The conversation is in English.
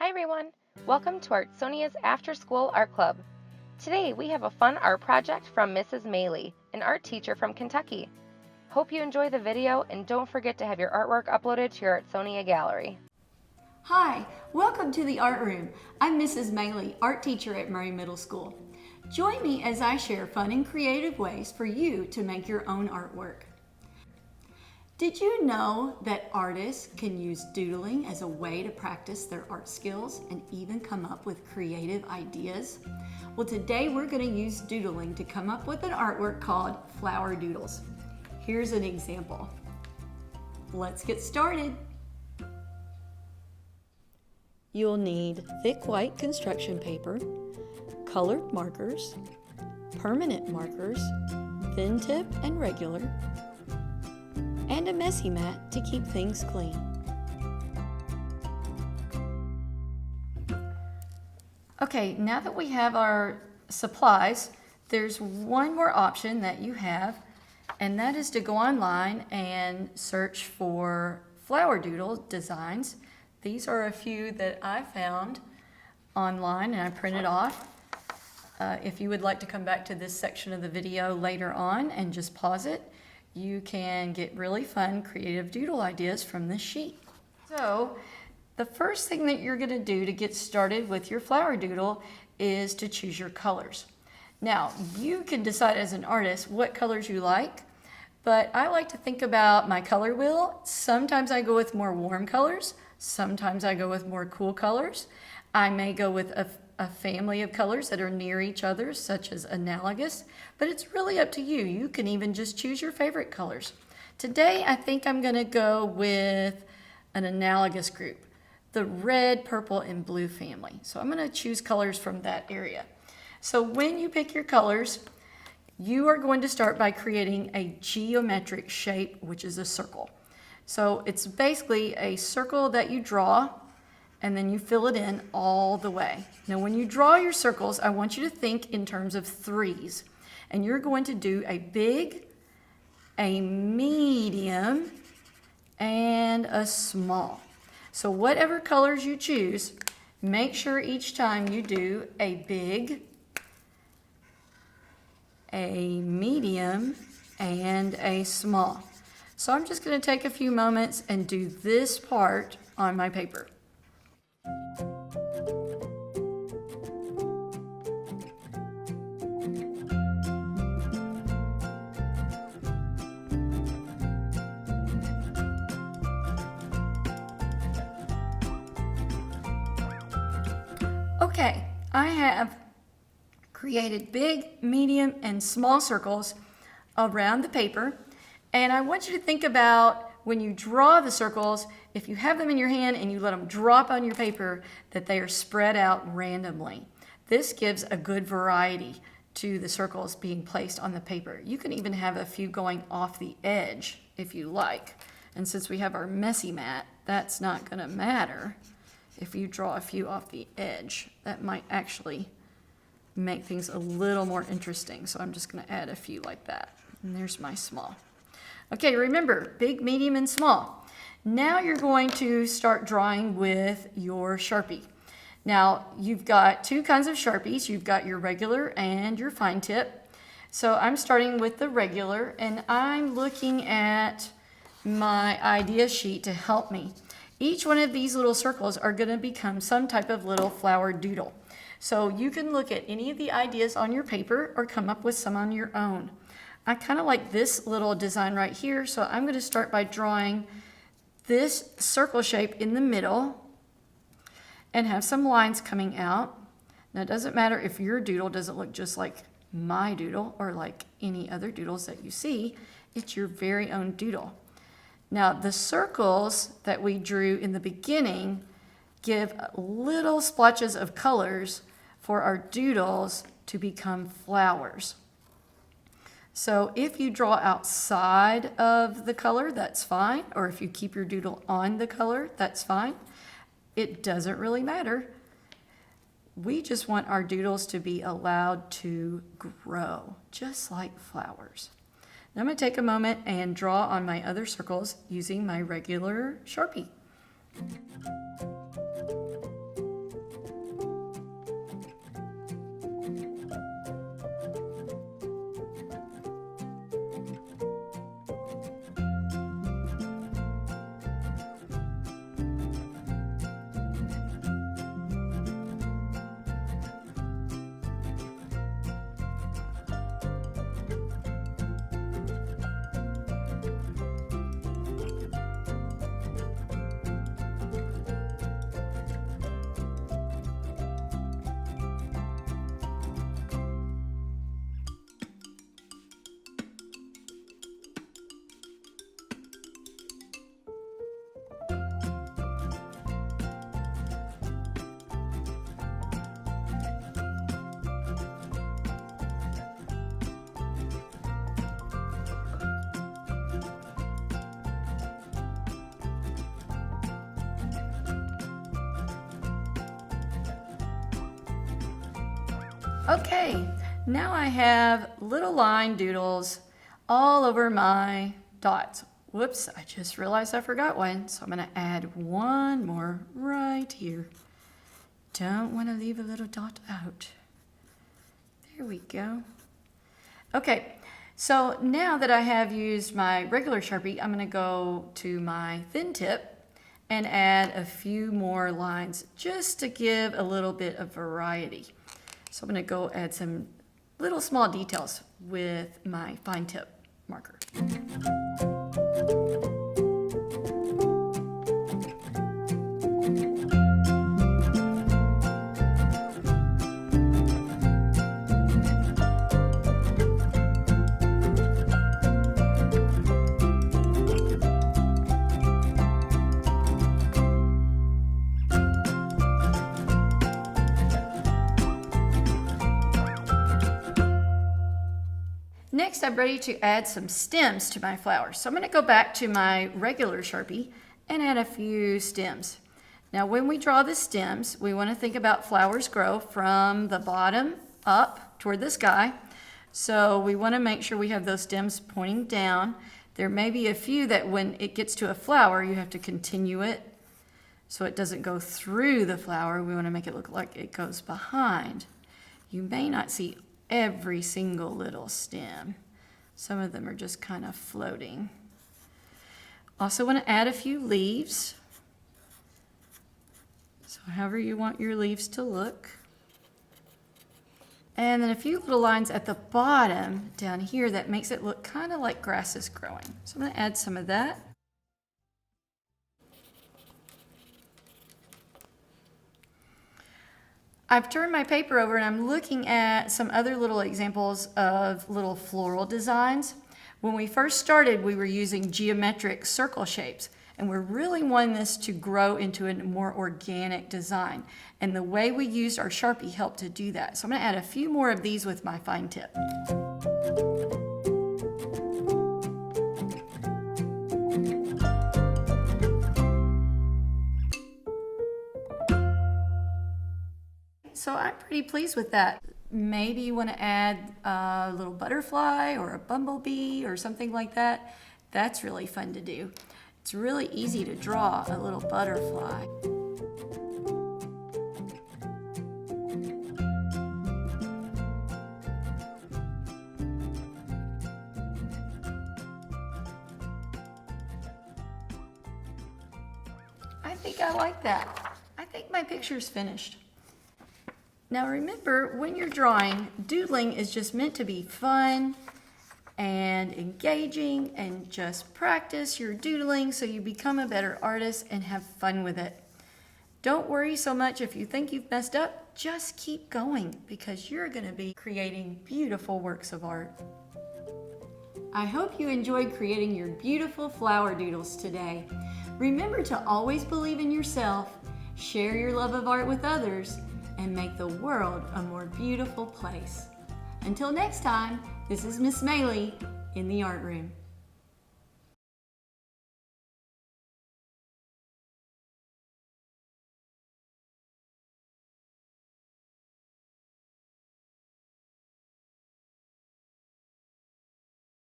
Hi everyone! Welcome to Artsonia's After School Art Club. Today we have a fun art project from Mrs. Maley, an art teacher from Kentucky. Hope you enjoy the video and don't forget to have your artwork uploaded to your Artsonia gallery. Hi, welcome to the art room. I'm Mrs. Maley, art teacher at Murray Middle School. Join me as I share fun and creative ways for you to make your own artwork. Did you know that artists can use doodling as a way to practice their art skills and even come up with creative ideas? Well, today we're going to use doodling to come up with an artwork called Flower Doodles. Here's an example. Let's get started. You'll need thick white construction paper, colored markers, permanent markers, thin tip and regular, and a messy mat to keep things clean. Okay, now that we have our supplies, there's one more option that you have, and that is to go online and search for flower doodle designs. These are a few that I found online and I printed off. If you would like to come back to this section of the video later on and just pause it, you can get really fun creative doodle ideas from this sheet. So the first thing that you're going to do to get started with your flower doodle is to choose your colors. Now you can decide as an artist what colors you like, but I like to think about my color wheel. Sometimes I go with more warm colors, sometimes I go with more cool colors. I may go with a family of colors that are near each other, such as analogous, but it's really up to you. You can even just choose your favorite colors. Today, I think I'm going to go with an analogous group, the red, purple, and blue family. So I'm going to choose colors from that area. So when you pick your colors, you are going to start by creating a geometric shape, which is a circle. So it's basically a circle that you draw, and then you fill it in all the way. Now when you draw your circles, I want you to think in terms of threes. And you're going to do a big, a medium, and a small. So whatever colors you choose, make sure each time you do a big, a medium, and a small. So I'm just going to take a few moments and do this part on my paper. Okay, I have created big, medium, and small circles around the paper, and I want you to think about when you draw the circles, if you have them in your hand and you let them drop on your paper, that they are spread out randomly. This gives a good variety to the circles being placed on the paper. You can even have a few going off the edge if you like. And since we have our messy mat, that's not going to matter. If you draw a few off the edge, that might actually make things a little more interesting. So I'm just going to add a few like that. And there's my small. Okay, remember, big, medium, and small. Now you're going to start drawing with your Sharpie. Now, you've got two kinds of Sharpies. You've got your regular and your fine tip. So I'm starting with the regular, and I'm looking at my idea sheet to help me. Each one of these little circles are going to become some type of little flower doodle. So you can look at any of the ideas on your paper or come up with some on your own. I kind of like this little design right here, so I'm going to start by drawing this circle shape in the middle and have some lines coming out. Now it doesn't matter if your doodle doesn't look just like my doodle or like any other doodles that you see, it's your very own doodle. Now the circles that we drew in the beginning give little splotches of colors for our doodles to become flowers. So if you draw outside of the color, that's fine. Or if you keep your doodle on the color, that's fine. It doesn't really matter. We just want our doodles to be allowed to grow, just like flowers. Now I'm going to take a moment and draw on my other circles using my regular Sharpie. Okay, now I have little line doodles all over my dots. Whoops, I just realized I forgot one, so I'm gonna add one more right here. Don't want to leave a little dot out. There we go. Okay, so now that I have used my regular Sharpie, I'm gonna go to my thin tip and add a few more lines just to give a little bit of variety. So I'm gonna go add some little small details with my fine tip marker. Next, I'm ready to add some stems to my flowers. So I'm going to go back to my regular Sharpie and add a few stems. Now, when we draw the stems, we want to think about flowers grow from the bottom up toward the sky. So we want to make sure we have those stems pointing down. There may be a few that when it gets to a flower, you have to continue it so it doesn't go through the flower. We want to make it look like it goes behind. You may not see every single little stem. Some of them are just kind of floating. Also want to add a few leaves. So however you want your leaves to look. And then a few little lines at the bottom down here that makes it look kind of like grass is growing. So I'm going to add some of that. I've turned my paper over and I'm looking at some other little examples of little floral designs. When we first started, we were using geometric circle shapes, and we're really wanting this to grow into a more organic design. And the way we used our Sharpie helped to do that. So I'm gonna add a few more of these with my fine tip. So I'm pretty pleased with that. Maybe you want to add a little butterfly or a bumblebee or something like that. That's really fun to do. It's really easy to draw a little butterfly. I think I like that. I think my picture's finished. Now remember, when you're drawing, doodling is just meant to be fun and engaging, and just practice your doodling so you become a better artist and have fun with it. Don't worry so much if you think you've messed up, just keep going because you're going to be creating beautiful works of art. I hope you enjoyed creating your beautiful flower doodles today. Remember to always believe in yourself, share your love of art with others, and make the world a more beautiful place. Until next time, this is Miss Maley in the Art Room.